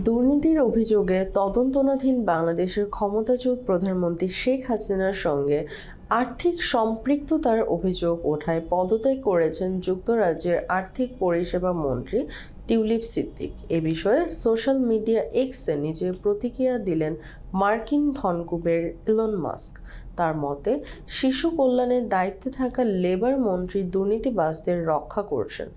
দুর্নীতির অভিযোগে তদন্তনাধীন বাংলাদেশের ক্ষমতাচ্যুত প্রধানমন্ত্রী শেখ হাসিনার সঙ্গে আর্থিক সম্পৃক্ততার অভিযোগ ওঠায় পদত্যাগ করেছেন যুক্তরাজ্যের আর্থিক পরিষেবা মন্ত্রী টিউলিপ সিদ্দিক। এ বিষয়ে সোশ্যাল মিডিয়া এক্সে নিজের প্রতিক্রিয়া দিলেন মার্কিন ধনকুবের ইলন মাস্ক। তার মতে, শিশু কল্যাণের দায়িত্বে থাকা লেবার মন্ত্রী দুর্নীতিবাজদের রক্ষা করছেন।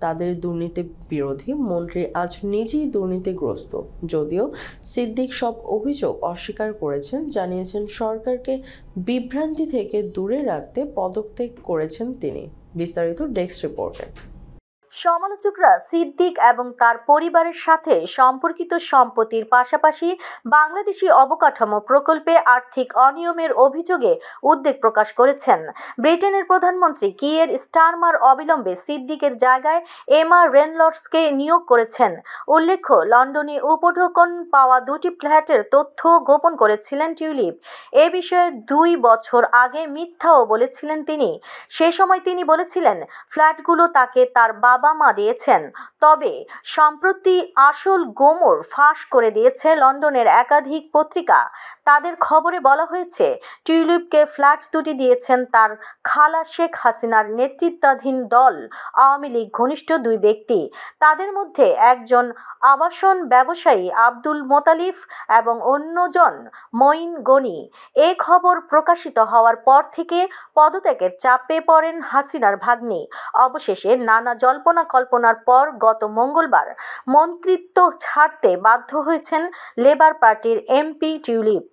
তাদের দুর্নীতি বিরোধী মন্ত্রী আজ নিজেই দুর্নীতিগ্রস্ত। যদিও সিদ্দিক সব অভিযোগ অস্বীকার করেছেন, জানিয়েছেন সরকারকে বিভ্রান্তি থেকে দূরে রাখতে পদত্যাগ করেছেন তিনি। বিস্তারিত ডেস্ক রিপোর্টে। সমালোচকরা সিদ্দিক এবং তার পরিবারের সাথে সম্পর্কিত সম্পত্তির পাশাপাশি বাংলাদেশি অবকাঠামো প্রকল্পে আর্থিক অনিয়মের অভিযোগে উদ্বেগ প্রকাশ করেছেন। ব্রিটেনের প্রধানমন্ত্রী কিয়ের স্টারমার অবিলম্বে সিদ্দিকের জায়গায় এমা রেনল্ডসকে নিয়োগ করেছেন। উল্লেখ্য, লন্ডনে উপঢৌকন পাওয়া দুটি ফ্ল্যাটের তথ্য গোপন করেছিলেন টিউলিপ। এ বিষয়ে 2 বছর আগে মিথ্যাও বলেছিলেন তিনি। সে সময় তিনি বলেছিলেন ফ্ল্যাটগুলো তাকে তার বাবা-মা দিয়েছেন। তবে সম্প্রতি আসল গোমর ফাঁস করে দিয়েছে লন্ডনের একাধিক পত্রিকা। তাদের খবরে বলা হয়েছে, টিউলিপকে ফ্ল্যাট দুটি দিয়েছেন তার খালা শেখ হাসিনার নেতৃত্বাধীন দল আওয়ামী লীগ ঘনিষ্ঠ 2 ব্যক্তি। তাদের মধ্যে একজন আবাসন ব্যবসায়ী আব্দুল মোতালিফ এবং অন্যজন মঈন গনি। এ খবর প্রকাশিত হওয়ার পর থেকে পদত্যাগের চাপে পড়েন হাসিনার ভাগ্নি। অবশেষে নানা জল্পনা কল্পনার পর গত মঙ্গলবার মন্ত্রিত্ব ছাড়তে বাধ্য হয়েছেন লেবার পার্টির এমপি টিউলিপ।